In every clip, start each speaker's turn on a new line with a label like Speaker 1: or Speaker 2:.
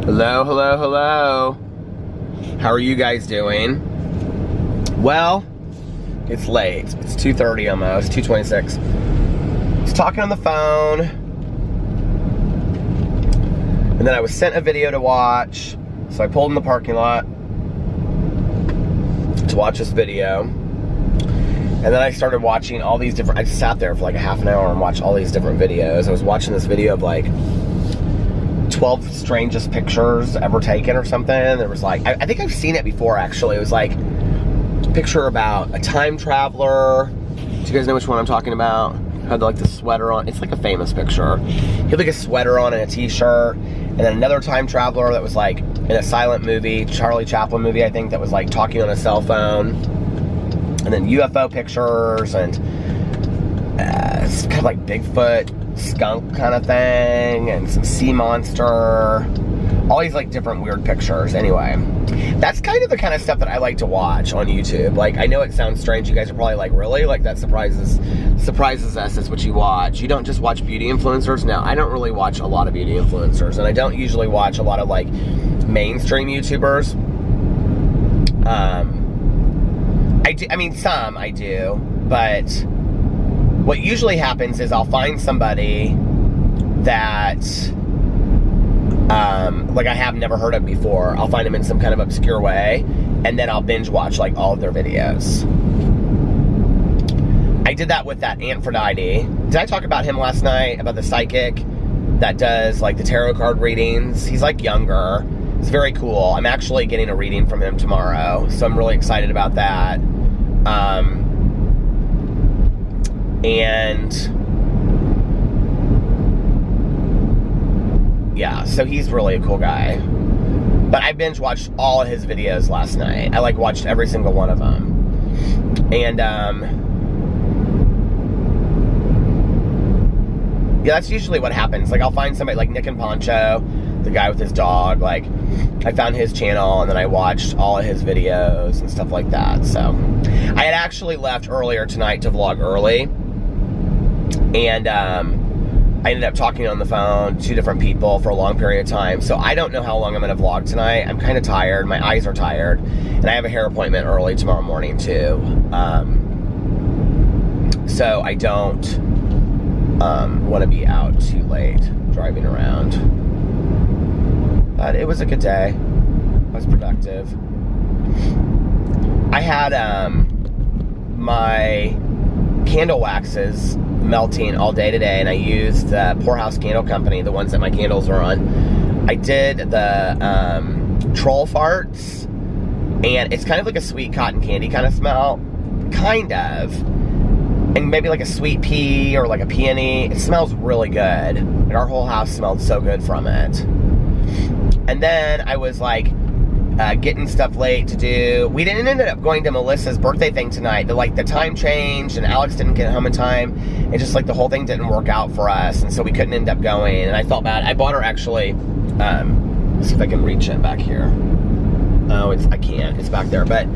Speaker 1: Hello, hello, hello. How are you guys doing? Well, it's late. It's 2:30 almost, 2:26. I was talking on the phone, and then I was sent a video to watch, so I pulled in the parking lot to watch this video. And then I started watching all these different, I just sat there for like a half an hour and watched all these different videos. I was watching this video of like 12 strangest pictures ever taken or something. There was like, I think I've seen it before actually. It was like a picture about a time traveler. Do you guys know which one I'm talking about? Had like the sweater on. It's like a famous picture. He had like a sweater on and a t-shirt. And then another time traveler that was like in a silent movie, Charlie Chaplin movie, I think, that was like talking on a cell phone. And then UFO pictures and it's kind of like Bigfoot, skunk kind of thing, and some sea monster. All these like different weird pictures. Anyway, that's kind of the kind of stuff that I like to watch on YouTube. Like, I know it sounds strange. You guys are probably like, really? Like, that surprises us. That's what you watch. You don't just watch beauty influencers. No, I don't really watch a lot of beauty influencers, and I don't usually watch a lot of like mainstream YouTubers. I mean, some I do, but what usually happens is I'll find somebody that, like I have never heard of before. I'll find them in some kind of obscure way, and then I'll binge watch like all of their videos. I did that with that Aphrodite. Did I talk about him last night, about the psychic that does like the tarot card readings? He's like younger. It's very cool. I'm actually getting a reading from him tomorrow, so I'm really excited about that. And yeah, so he's really a cool guy. But I binge watched all of his videos last night. I like watched every single one of them. And yeah, that's usually what happens. Like, I'll find somebody like Nick and Poncho, the guy with his dog. Like, I found his channel and then I watched all of his videos and stuff like that. So I had actually left earlier tonight to vlog early, and I ended up talking on the phone to 2 different people for a long period of time. So I don't know how long I'm going to vlog tonight. I'm kind of tired. My eyes are tired, and I have a hair appointment early tomorrow morning too. So I don't want to be out too late driving around. But it was a good day. I was productive. I had my candle waxes melting all day today, and I used the Poorhouse Candle Company, the ones that my candles are on. I did the troll farts, and it's kind of like a sweet cotton candy kind of smell. Kind of. And maybe like a sweet pea or like a peony. It smells really good. Like, our whole house smelled so good from it. And then I was like getting stuff late to do. We didn't end up going to Melissa's birthday thing tonight. The time changed, and Alex didn't get home in time. And just like the whole thing didn't work out for us, and so we couldn't end up going. And I felt bad. I bought her actually. Let's see if I can reach it back here. Oh, I can't. It's back there. But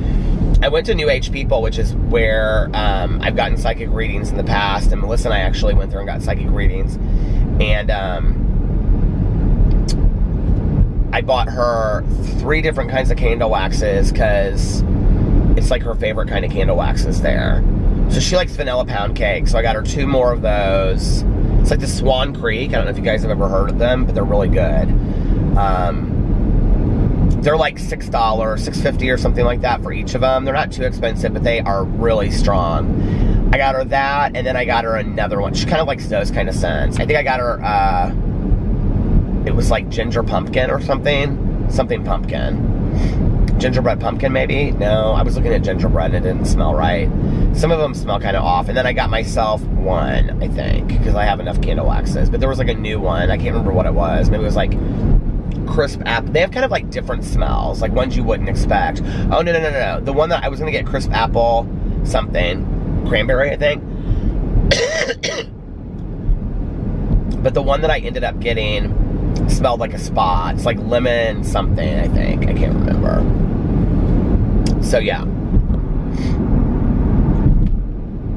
Speaker 1: I went to New Age People, which is where I've gotten psychic readings in the past. And Melissa and I actually went there and got psychic readings. And I bought her 3 different kinds of candle waxes because it's like her favorite kind of candle waxes there. So she likes vanilla pound cake, so I got her 2 more of those. It's like the Swan Creek. I don't know if you guys have ever heard of them, but they're really good. They're like $6, $6.50 or something like that for each of them. They're not too expensive, but they are really strong. I got her that, and then I got her another one. She kind of likes those kind of scents. I think I got her, it was like ginger pumpkin or something. Something pumpkin. Gingerbread pumpkin, maybe? No, I was looking at gingerbread and it didn't smell right. Some of them smell kind of off. And then I got myself one, I think, because I have enough candle waxes. But there was like a new one. I can't remember what it was. Maybe it was like crisp apple. They have kind of like different smells, like ones you wouldn't expect. Oh, no. The one that I was going to get crisp apple something. Cranberry, I think. But the one that I ended up getting smelled like a spa. It's like lemon something, I think. I can't remember. So, yeah.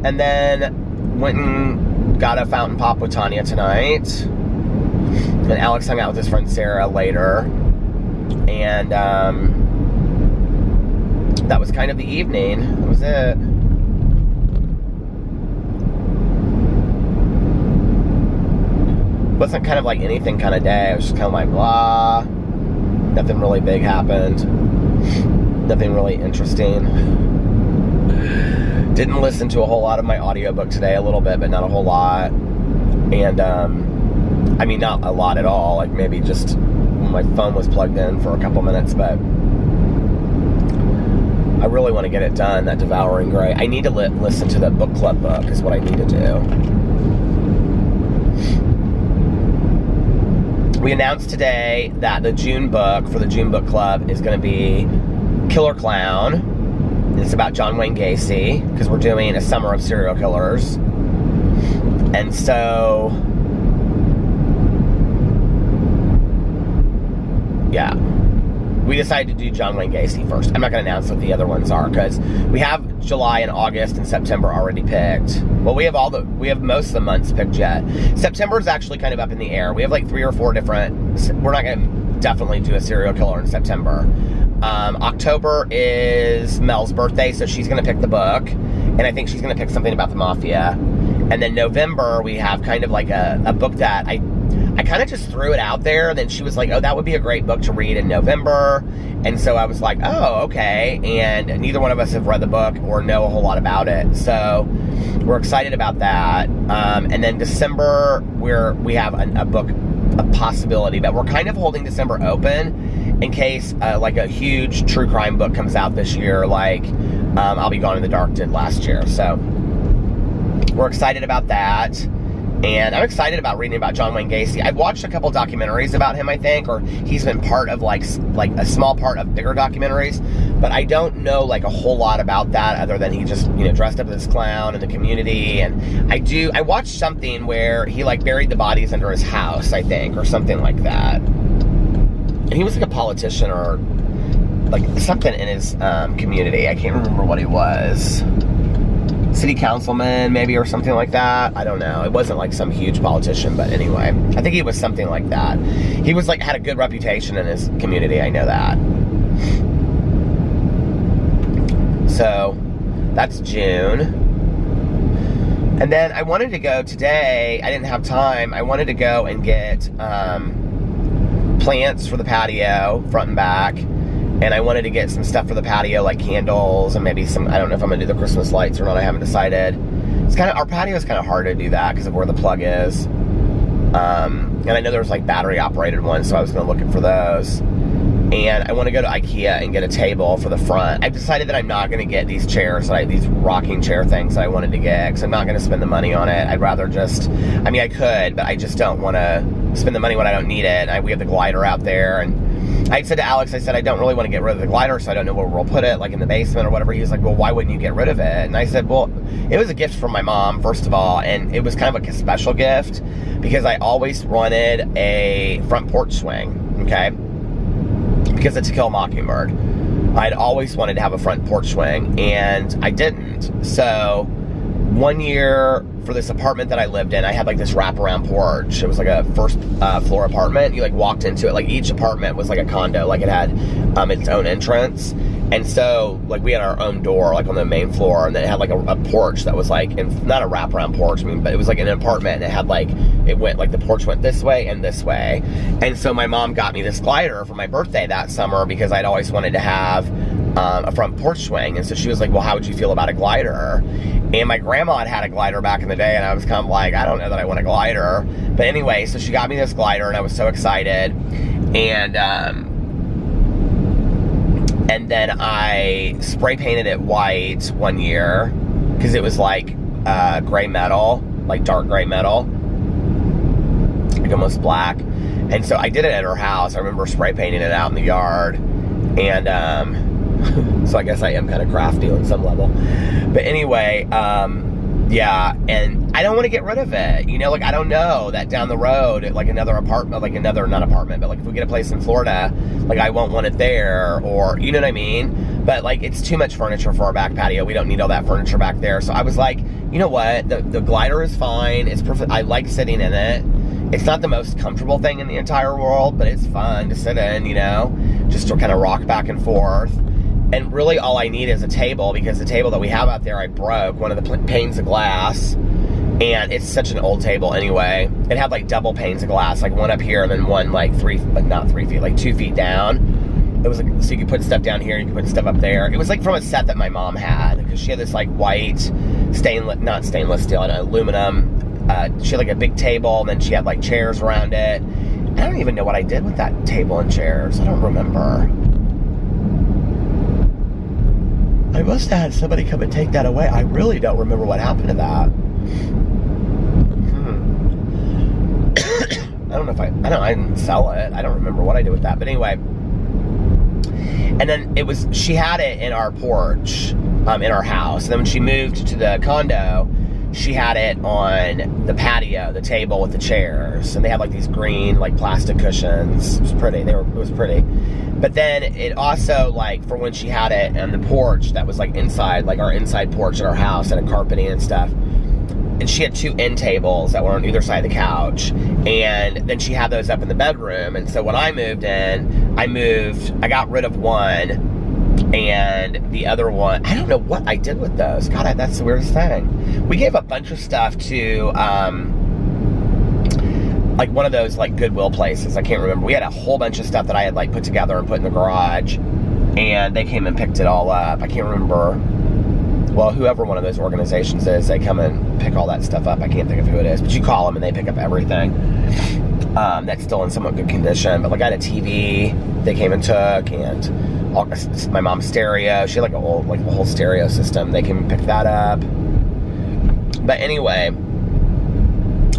Speaker 1: And then went and got a fountain pop with Tanya tonight. And Alex hung out with his friend Sarah later. And that was kind of the evening. That was it. Wasn't kind of like anything kind of day. It was just kind of like blah. Nothing really big happened. Nothing really interesting. Didn't listen to a whole lot of my audiobook today. A little bit, but not a whole lot. And I mean, not a lot at all. Like maybe just my phone was plugged in for a couple minutes, but I really want to get it done, that Devouring Gray. I need to listen to the book club book is what I need to do. We announced today that the June book for the June book club is going to be Killer Clown. It's about John Wayne Gacy, because we're doing a summer of serial killers. And so, yeah, we decided to do John Wayne Gacy first. I'm not going to announce what the other ones are, because we have July and August and September already picked. Well, we have most of the months picked yet. September is actually kind of up in the air. We have like 3 or 4 different. We're not going to definitely do a serial killer in September. October is Mel's birthday, so she's going to pick the book, and I think she's going to pick something about the mafia. And then November, we have kind of like a book that I kind of just threw it out there, and then she was like, oh, that would be a great book to read in November. And so I was like, oh, okay. And neither one of us have read the book or know a whole lot about it. So we're excited about that. And then December, we have a book, a possibility, but we're kind of holding December open in case like a huge true crime book comes out this year, like I'll Be Gone in the Dark did last year. So we're excited about that. And I'm excited about reading about John Wayne Gacy. I've watched a couple documentaries about him, I think, or he's been part of like a small part of bigger documentaries, but I don't know like a whole lot about that other than he just, you know, dressed up as this clown in the community. And I watched something where he like buried the bodies under his house, I think, or something like that. And he was like a politician or like something in his community. I can't remember what he was. City councilman, maybe, or something like that. I don't know. It wasn't like some huge politician, but anyway, I think he was something like that. He was like, had a good reputation in his community. I know that. So that's June. And then I wanted to go today. I didn't have time. I wanted to go and get plants for the patio, front and back. And I wanted to get some stuff for the patio, like candles and maybe some, I don't know if I'm going to do the Christmas lights or not. I haven't decided. It's kind of, our patio is kind of hard to do that because of where the plug is. And I know there's like battery operated ones, so I was going to look for those. And I want to go to IKEA and get a table for the front. I've decided that I'm not going to get these chairs, like these rocking chair things that I wanted to get, because I'm not going to spend the money on it. I'd rather just, I mean, I could, but I just don't want to spend the money when I don't need it. We have the glider out there, and I said to Alex, I said, I don't really want to get rid of the glider, so I don't know where we'll put it, like in the basement or whatever. He was like, well, why wouldn't you get rid of it? And I said, well, it was a gift from my mom, first of all, and it was kind of like a special gift because I always wanted a front porch swing, okay? Because it's To Kill a Mockingbird. I'd always wanted to have a front porch swing, and I didn't. So one year for this apartment that I lived in, I had like this wraparound porch. It was like a first floor apartment. You like walked into it. Like each apartment was like a condo. Like it had its own entrance. And so like we had our own door like on the main floor, and then it had like a porch that was like, not a wraparound porch, I mean, but it was like an apartment, and it had like, it went like the porch went this way and this way. And so my mom got me this glider for my birthday that summer because I'd always wanted to have a front porch swing. And so she was like, well, how would you feel about a glider? And my grandma had a glider back in the day, and I was kind of like, I don't know that I want a glider. But anyway, so she got me this glider, and I was so excited. And then I spray painted it white one year because it was like gray metal, like dark gray metal, like almost black. And so I did it at her house. I remember spray painting it out in the yard. And so I guess I am kind of crafty on some level. But anyway, yeah, and I don't want to get rid of it. You know, like I don't know that down the road, like another apartment, like another, not apartment, but like if we get a place in Florida, like I won't want it there, or, you know what I mean? But like it's too much furniture for our back patio. We don't need all that furniture back there. So I was like, you know what? The glider is fine. It's perfect. I like sitting in it. It's not the most comfortable thing in the entire world, but it's fun to sit in, you know, just to kind of rock back and forth. And really all I need is a table, because the table that we have out there, I broke one of the panes of glass. And it's such an old table anyway. It had like double panes of glass, like one up here and then one like not 3 feet, like 2 feet down. It was like, so you could put stuff down here, you could put stuff up there. It was like from a set that my mom had, because she had this like white not stainless steel, aluminum. She had like a big table, and then she had like chairs around it. I don't even know what I did with that table and chairs. I don't remember. I must have had somebody come and take that away. I really don't remember what happened to that. I didn't sell it. I don't remember what I did with that. But anyway. And then she had it in our porch, in our house. And then when she moved to the condo, she had it on the patio, the table with the chairs. And they had like these green, like plastic cushions. It was pretty. It was pretty. But then it also, like, for when she had it on the porch that was like inside, like our inside porch at our house, and a carpeting and stuff. And she had 2 end tables that were on either side of the couch. And then she had those up in the bedroom. And so when I moved in, I got rid of one. And the other one, I don't know what I did with those. God, that's the weirdest thing. We gave a bunch of stuff to, like one of those like Goodwill places. I can't remember. We had a whole bunch of stuff that I had like put together and put in the garage. And they came and picked it all up. I can't remember. Well, whoever one of those organizations is, they come and pick all that stuff up. I can't think of who it is, but you call them and they pick up everything that's still in somewhat good condition. But like I had a TV they came and took, and my mom's stereo. She had like a whole stereo system. They came and picked that up. But anyway,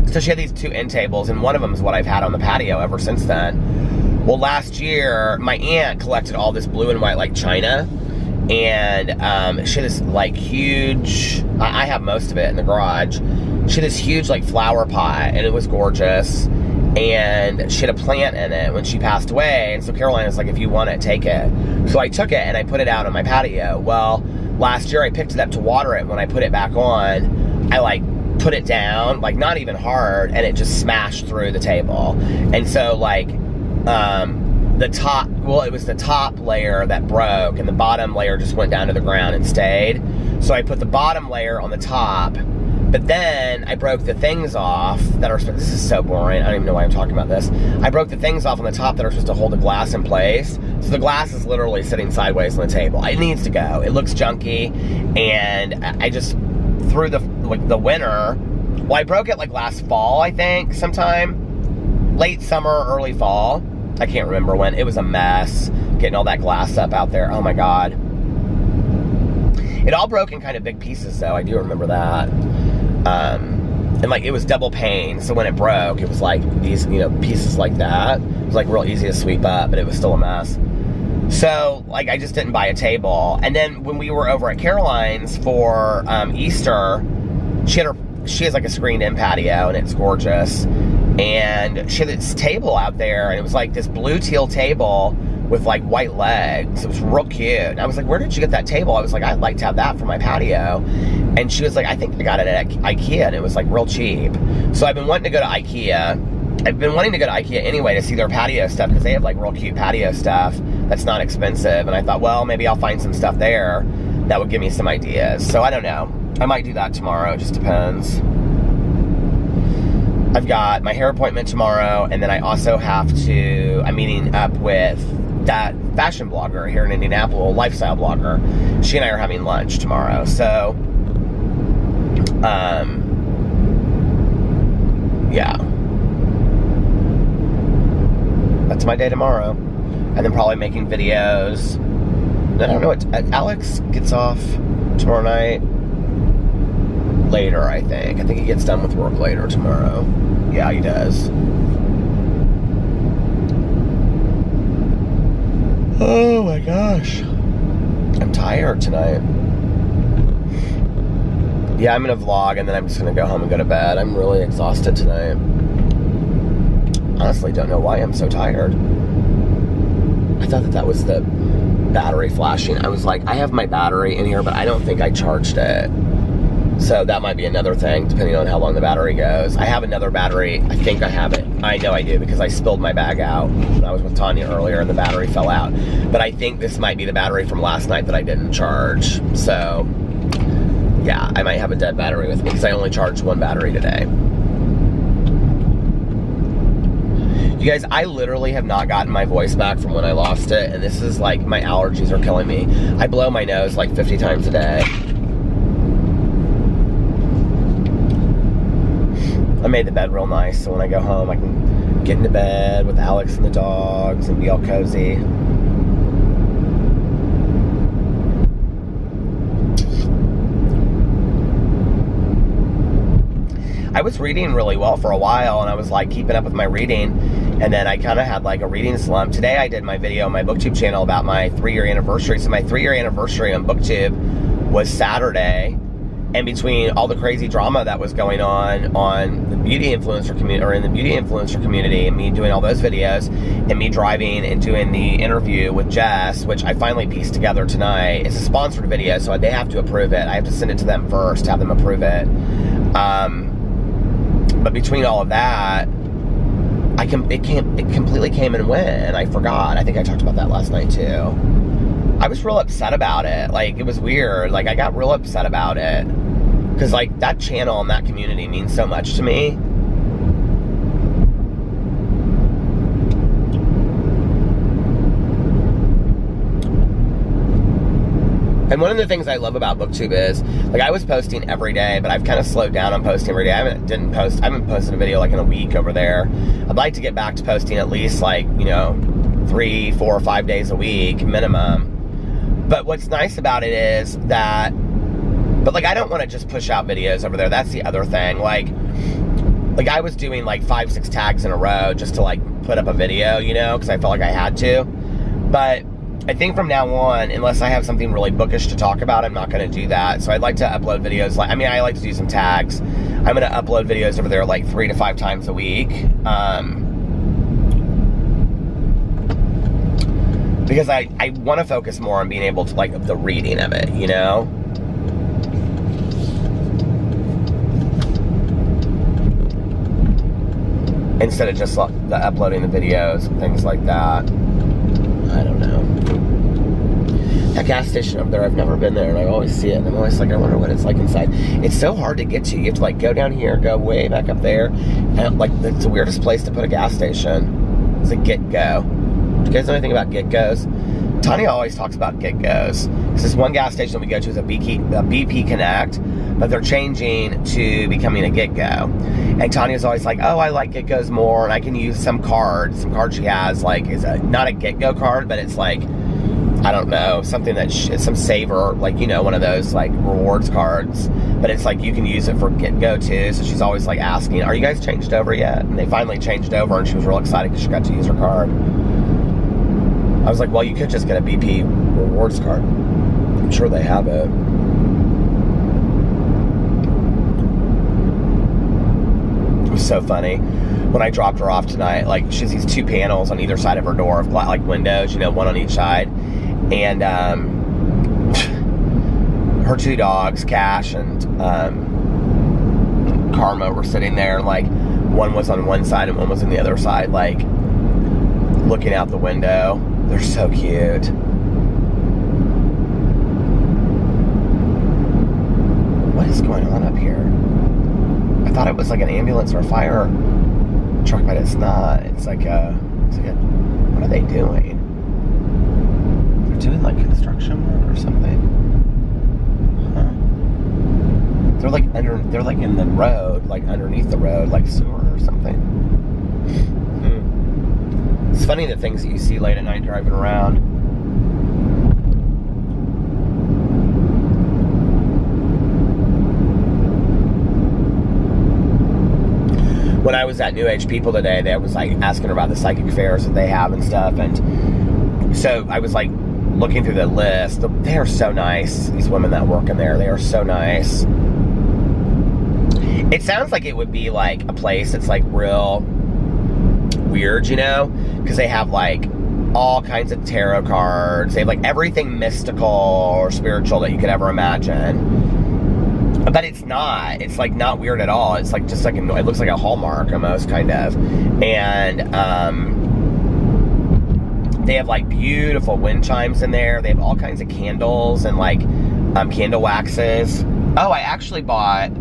Speaker 1: so she had these 2 end tables, and one of them is what I've had on the patio ever since then. Well, last year, my aunt collected all this blue and white like china. And she had this like huge, I have most of it in the garage. She had this huge like flower pot, and it was gorgeous. And she had a plant in it when she passed away. And so Caroline was like, if you want it, take it. So I took it and I put it out on my patio. Well, last year I picked it up to water it. When I put it back on, I like put it down, like not even hard, and it just smashed through the table. And so like, it was the top layer that broke, and the bottom layer just went down to the ground and stayed. So I put the bottom layer on the top, but then I broke the things off that are, this is so boring, I don't even know why I'm talking about this. I broke the things off on the top that are supposed to hold the glass in place. So the glass is literally sitting sideways on the table. It needs to go. It looks junky, and I just, through the winter, well, I broke it like last fall, I think, sometime, late summer, early fall. I can't remember when. It was a mess getting all that glass up out there. Oh my God. It all broke in kind of big pieces though. I do remember that. And like it was double pane. So when it broke, it was like these, you know, pieces like that. It was like real easy to sweep up, but it was still a mess. So like I just didn't buy a table. And then when we were over at Caroline's for Easter, she has like a screened in patio, and it's gorgeous. And she had this table out there, and it was like this blue teal table with like white legs. It was real cute. And I was like, where did you get that table? I was like, I'd like to have that for my patio. And she was like, I think I got it at IKEA, and it was like real cheap. So I've been wanting to go to IKEA. I've been wanting to go to IKEA anyway to see their patio stuff, because they have like real cute patio stuff that's not expensive. And I thought, well, maybe I'll find some stuff there that would give me some ideas. So I don't know. I might do that tomorrow. It just depends. I've got my hair appointment tomorrow, and then I also I'm meeting up with that fashion blogger here in Indianapolis, lifestyle blogger. She and I are having lunch tomorrow. So, yeah. That's my day tomorrow. And then probably making videos. I don't know what, Alex gets off tomorrow night. Later, I think. I think he gets done with work later tomorrow. Yeah, he does. Oh my gosh. I'm tired tonight. Yeah, I'm gonna vlog, and then I'm just gonna go home and go to bed. I'm really exhausted tonight. Honestly, don't know why I'm so tired. I thought that was the battery flashing. I was like, I have my battery in here, but I don't think I charged it. So that might be another thing, depending on how long the battery goes. I have another battery. I think I have it. I know I do, because I spilled my bag out when I was with Tanya earlier and the battery fell out. But I think this might be the battery from last night that I didn't charge. So, yeah, I might have a dead battery with me, because I only charged one battery today. You guys, I literally have not gotten my voice back from when I lost it, and this is like, my allergies are killing me. I blow my nose like 50 times a day. I made the bed real nice, so when I go home, I can get into bed with Alex and the dogs and be all cozy. I was reading really well for a while, and I was like keeping up with my reading, and then I kind of had like a reading slump. Today I did my video on my BookTube channel about my 3-year anniversary. So my 3-year anniversary on BookTube was Saturday. And between all the crazy drama that was going on the beauty influencer community, or in the beauty influencer community, and me doing all those videos, and me driving and doing the interview with Jess, which I finally pieced together tonight. It's a sponsored video, so they have to approve it. I have to send it to them first, have them approve it. But between all of that, it completely came and went, and I forgot. I think I talked about that last night too. I was real upset about it. Like, it was weird. Like, I got real upset about it. Because, like, that channel and that community means so much to me. And one of the things I love about BookTube is, like, I was posting every day, but I've kind of slowed down on posting every day. I haven't posted a video, like, in a week over there. I'd like to get back to posting at least, like, you know, 3, 4, 5 days a week minimum. But what's nice about it is that, but like, I don't want to just push out videos over there. That's the other thing. Like I was doing like 5, 6 tags in a row just to like put up a video, you know, because I felt like I had to. But I think from now on, unless I have something really bookish to talk about, I'm not going to do that. So I'd like to upload videos. I like to do some tags. I'm going to upload videos over there like 3 to 5 times a week. Because I want to focus more on being able to, like, the reading of it, you know? Instead of just the uploading the videos and things like that. I don't know. That gas station up there, I've never been there, and I always see it, and I'm always like, I wonder what it's like inside. It's so hard to get to. You have to, like, go down here, go way back up there, and, like, it's the weirdest place to put a gas station. It's a Get-Go. Do you guys know anything about Get-Go's? Tanya always talks about Get-Go's. This one gas station we go to is a BP Connect, but they're changing to becoming a Get-Go. And Tanya's always like, oh, I like Get-Go's more, and I can use some card she has, like, is not a Get-Go card, but it's like, I don't know, something that it's some saver, like, you know, one of those, like, rewards cards, but it's like you can use it for Get-Go too. So she's always like asking, are you guys changed over yet? And they finally changed over, and she was real excited because she got to use her card. I was like, well, you could just get a BP rewards card. I'm sure they have it. It was so funny. When I dropped her off tonight, like, she has these 2 panels on either side of her door of, like, windows, you know, one on each side. And her 2 dogs, Cash and Karma, were sitting there. Like, one was on one side and one was on the other side, like, looking out the window. They're so cute. What is going on up here? I thought it was like an ambulance or a fire truck, but it's not. It's like what are they doing? They're doing like construction work or something. Huh. They're like in the road, like underneath the road, like sewer or something. It's funny the things that you see late at night driving around. When I was at New Age People today, they was like asking her about the psychic fairs that they have and stuff, and so I was like looking through the list. They are so nice, these women that work in there. They are so nice. It sounds like it would be like a place that's like real weird, you know, because they have like all kinds of tarot cards. They have like everything mystical or spiritual that you could ever imagine. But it's not. It's like not weird at all. It's like just like it looks like a Hallmark almost, kind of. And they have like beautiful wind chimes in there. They have all kinds of candles and like candle waxes. Oh, I actually bought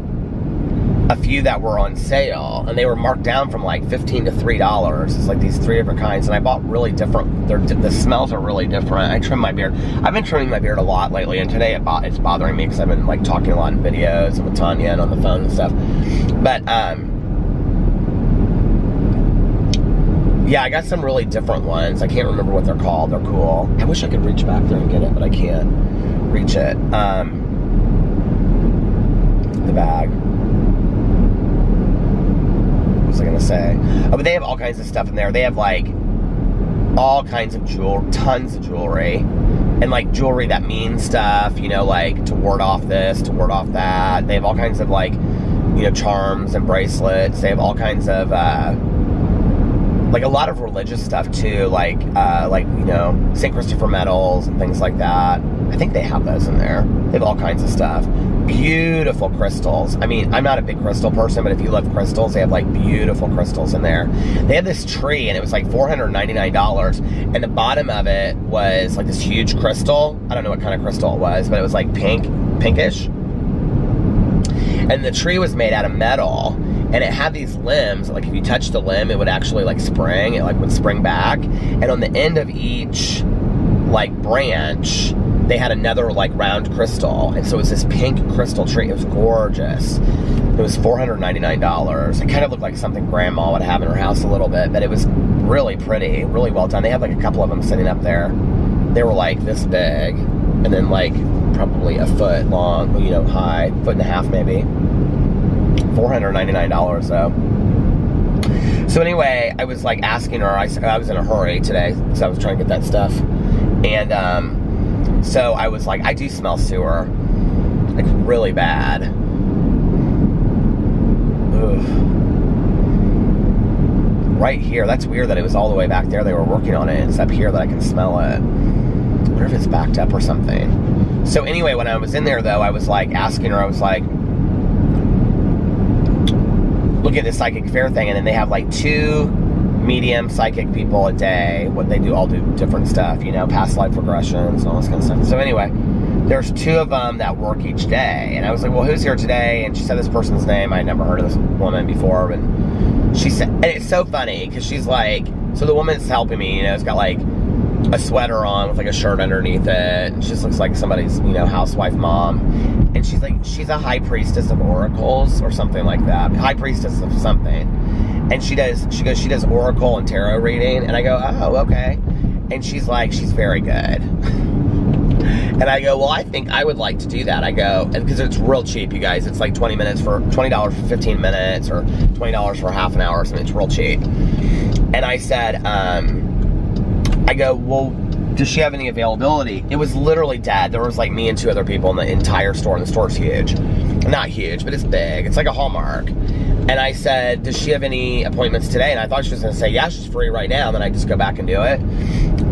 Speaker 1: a few that were on sale, and they were marked down from like $15 to $3. It's like these 3 different kinds, and I bought really different. The smells are really different. I trim my beard. I've been trimming my beard a lot lately, and today it's bothering me because I've been like talking a lot in videos and with Tanya and on the phone and stuff. But yeah, I got some really different ones. I can't remember what they're called. They're cool. I wish I could reach back there and get it, but I can't reach it. The bag. What was I gonna say? Oh, but they have all kinds of stuff in there. They have like all kinds of tons of jewelry, and like jewelry that means stuff, you know, like to ward off this, to ward off that. They have all kinds of like, you know, charms and bracelets. They have all kinds of like a lot of religious stuff too, like you know, St. Christopher medals and things like that. I think they have those in there. They have all kinds of stuff. Beautiful crystals. I mean, I'm not a big crystal person, but if you love crystals, they have like beautiful crystals in there. They had this tree, and it was like $499, and the bottom of it was like this huge crystal. I don't know what kind of crystal it was, but it was like pinkish. And the tree was made out of metal, and it had these limbs. Like if you touch the limb, it would actually like spring. It like would spring back, and on the end of each like branch, they had another like round crystal, and so it was this pink crystal tree. It was gorgeous. It was $499. It kind of looked like something Grandma would have in her house a little bit, but it was really pretty, really well done. They had like a couple of them sitting up there. They were like this big, and then like probably a foot long, you know, high, foot and a half maybe. $499 though. So anyway, I was like asking her. I was in a hurry today because I was trying to get that stuff, and so I was like, I do smell sewer, like really bad. Ugh. Right here, that's weird that it was all the way back there. They were working on it. It's up here that I can smell it. I wonder if it's backed up or something. So anyway, when I was in there though, I was like asking her, I was like, look at this psychic fair thing, and then they have like 2 medium psychic people a day. What they do, all do different stuff, you know, past life regressions and all this kind of stuff. So anyway, there's 2 of them that work each day, and I was like, well, who's here today? And she said this person's name. I'd never heard of this woman before, and she said, and it's so funny because she's like, so the woman that's helping me, you know, has got like a sweater on with like a shirt underneath it, and she just looks like somebody's, you know, housewife mom. And she's like, she's a high priestess of oracles or something like that, high priestess of something. And she goes, she does oracle and tarot reading, and I go, oh, okay. And she's like, she's very good. And I go, well, I think I would like to do that. I go, and because it's real cheap, you guys. It's like $20 for 15 minutes, or $20 for half an hour or something. It's real cheap. And I said, I go, well, does she have any availability? It was literally dead. There was like me and 2 other people in the entire store, and the store's huge. Not huge, but it's big. It's like a Hallmark. And I said, does she have any appointments today? And I thought she was going to say, yeah, she's free right now. And then I just go back and do it.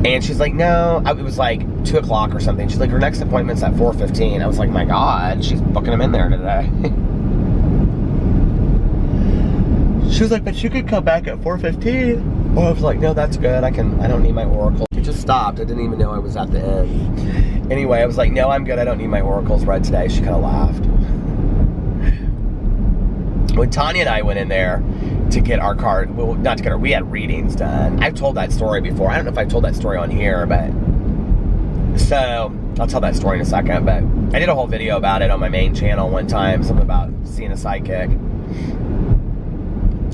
Speaker 1: And she's like, no. It was like 2 o'clock or something. She's like, her next appointment's at 4:15. I was like, my God, she's booking them in there today. She was like, but you could come back at 4:15. Well, I was like, no, that's good. I don't need my oracle. It just stopped. I didn't even know I was at the end. Anyway, I was like, no, I'm good. I don't need my oracles read today. She kind of laughed. When Tanya and I went in there to get our card, well, not to get our, we had readings done. I've told that story before. I don't know if I've told that story on here, but so I'll tell that story in a second. But I did a whole video about it on my main channel one time, something about seeing a psychic.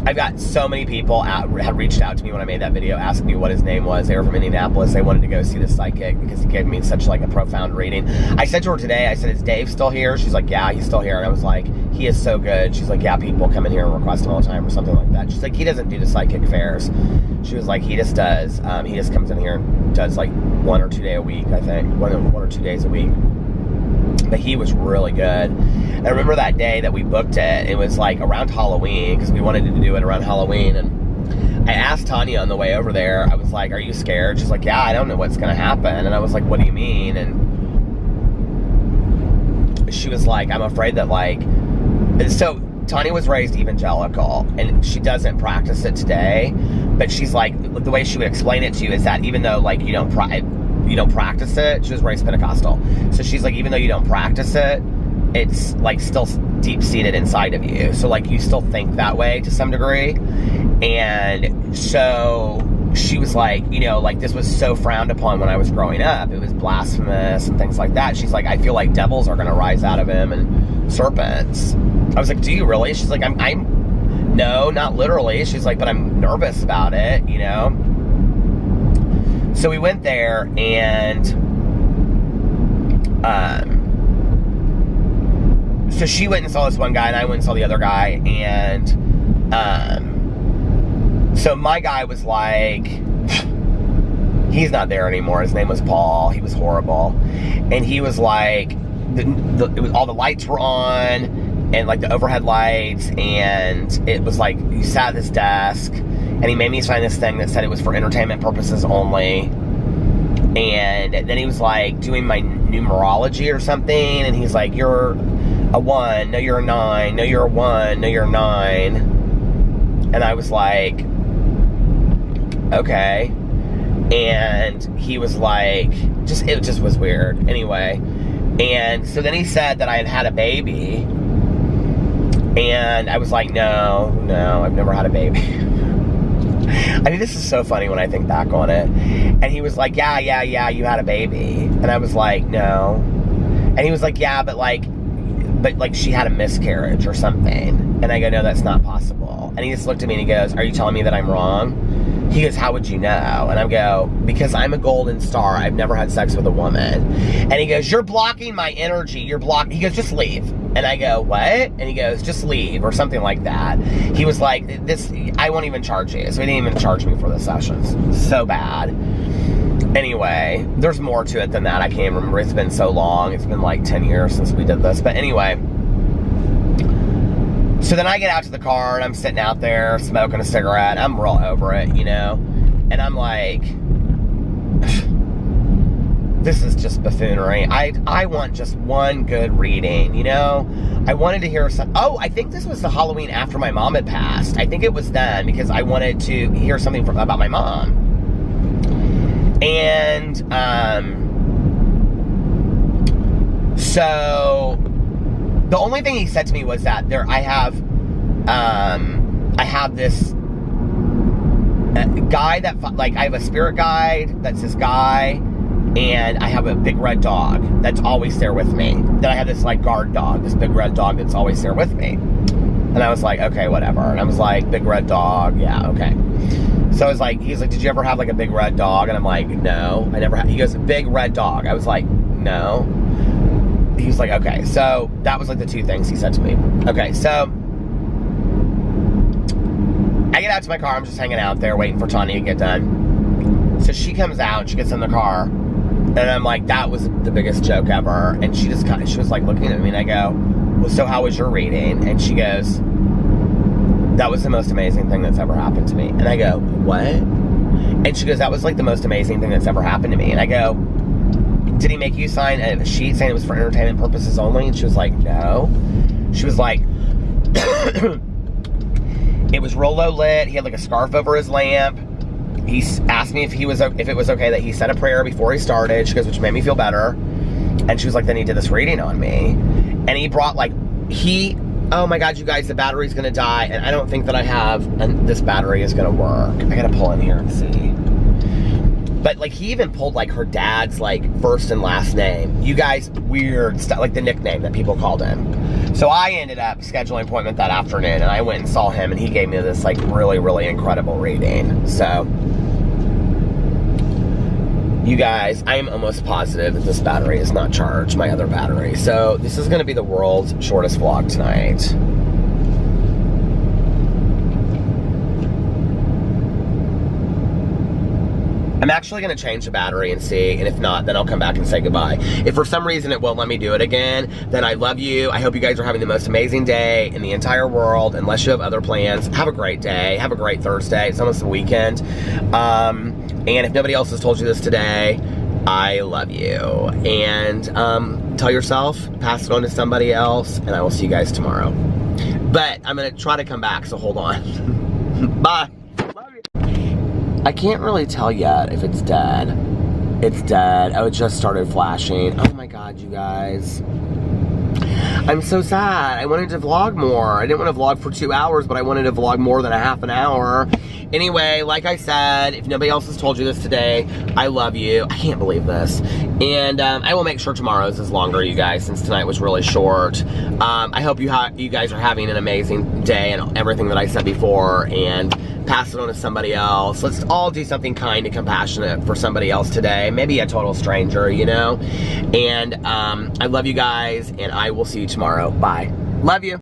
Speaker 1: I've got so many people had reached out to me when I made that video, asking me what his name was. They were from Indianapolis. They wanted to go see the psychic because he gave me such like a profound reading. I said to her today, I said, is Dave still here? She's like, yeah, he's still here. And I was like, he is so good. She's like, yeah, people come in here and request him all the time or something like that. She's like, he doesn't do the psychic fairs. She was like, he just does. He just comes in here and does like 1 or 2 days a week, I think. One or 2 days a week. But he was really good. And I remember that day that we booked it, it was like around Halloween, because we wanted to do it around Halloween. And I asked Tanya on the way over there, I was like, are you scared? She's like, yeah, I don't know what's going to happen. And I was like, what do you mean? And she was like, I'm afraid that like, so Tanya was raised evangelical, and she doesn't practice it today, but she's like, the way she would explain it to you is that even though like you don't practice it, she was raised Pentecostal, so she's like, even though you don't practice it, it's like still deep-seated inside of you, so like you still think that way to some degree. And so she was like, you know, like this was so frowned upon when I was growing up, it was blasphemous and things like that. She's like, I feel like devils are gonna rise out of him and serpents. I was like, do you really? She's like, I'm no, not literally. She's like, but I'm nervous about it, you know? So we went there, and so she went and saw this one guy, and I went and saw the other guy, and so my guy was like, he's not there anymore. His name was Paul. He was horrible. And he was like, all the lights were on, and like the overhead lights, and it was like, he sat at his desk, and he made me sign this thing that said it was for entertainment purposes only. And then he was like doing my numerology or something, and he's like, you're a 1, no you're a 9, no you're a 1, no you're a 9. And I was like, okay. And he was like, it just was weird. Anyway, and so then he said that I had a baby, and I was like, no, I've never had a baby. I mean, this is so funny when I think back on it. And he was like, yeah, you had a baby. And I was like, no. And he was like, yeah, but like she had a miscarriage or something. And I go, no, that's not possible. And he just looked at me and he goes, are you telling me that I'm wrong? He goes, how would you know? And I go, because I'm a golden star. I've never had sex with a woman. And he goes, you're blocking my energy. He goes, just leave. And I go, what? And he goes, just leave, or something like that. He was like, I won't even charge you. So he didn't even charge me for the sessions. So bad. Anyway, there's more to it than that. I can't remember. It's been so long. It's been like 10 years since we did this. But anyway, so then I get out to the car, and I'm sitting out there smoking a cigarette. I'm real over it, you know? And I'm like, this is just buffoonery. I want just one good reading, you know? I wanted to hear some. Oh, I think this was the Halloween after my mom had passed. I think it was then, because I wanted to hear something about my mom. And so the only thing he said to me was that I have this guy that, like, I have a spirit guide that's this guy, and I have a big red dog that's always there with me. Then I have this like guard dog, this big red dog that's always there with me. And I was like, okay, whatever. And I was like, big red dog, yeah, okay. So I was like, he's like, did you ever have like a big red dog? And I'm like, no, I never had. He goes, big red dog. I was like, no. He was like, okay. So that was like the two things he said to me. Okay, so I get out to my car. I'm just hanging out there waiting for Tanya to get done. So she comes out, she gets in the car, and I'm like, that was the biggest joke ever. And she was like looking at me, and I go, well, so how was your reading? And she goes, that was the most amazing thing that's ever happened to me. And I go, what? And she goes, that was like the most amazing thing that's ever happened to me. And I go, did he make you sign a sheet saying it was for entertainment purposes only? And she was like, no. She was like, it was real low lit. He had like a scarf over his lamp. He asked me if it was okay that he said a prayer before he started. She goes, which made me feel better. And she was like, then he did this reading on me. And he brought like, oh my God, you guys, the battery's gonna die. And I don't think that I have, and this battery is gonna work. I gotta pull in here and see. But like, he even pulled like her dad's like first and last name. You guys, weird stuff, like the nickname that people called him. So I ended up scheduling an appointment that afternoon, and I went and saw him, and he gave me this like really, really incredible reading. So, you guys, I am almost positive that this battery is not charged, my other battery. So this is gonna be the world's shortest vlog tonight. I'm actually going to change the battery and see, and if not, then I'll come back and say goodbye. If for some reason it won't let me do it again, then I love you. I hope you guys are having the most amazing day in the entire world, unless you have other plans. Have a great day. Have a great Thursday. It's almost the weekend. And if nobody else has told you this today, I love you. And tell yourself, pass it on to somebody else, and I will see you guys tomorrow. But I'm gonna try to come back, so hold on. Bye. Love you. I can't really tell yet if it's dead. It's dead. Oh, it just started flashing. Oh my God, you guys. I'm so sad. I wanted to vlog more. I didn't want to vlog for 2 hours, but I wanted to vlog more than a half an hour. Anyway, like I said, if nobody else has told you this today, I love you. I can't believe this. And I will make sure tomorrow's is longer, you guys, since tonight was really short. I hope you guys are having an amazing day and everything that I said before, and pass it on to somebody else. Let's all do something kind and compassionate for somebody else today. Maybe a total stranger, you know? And I love you guys, and I will see you tomorrow. Bye. Love you.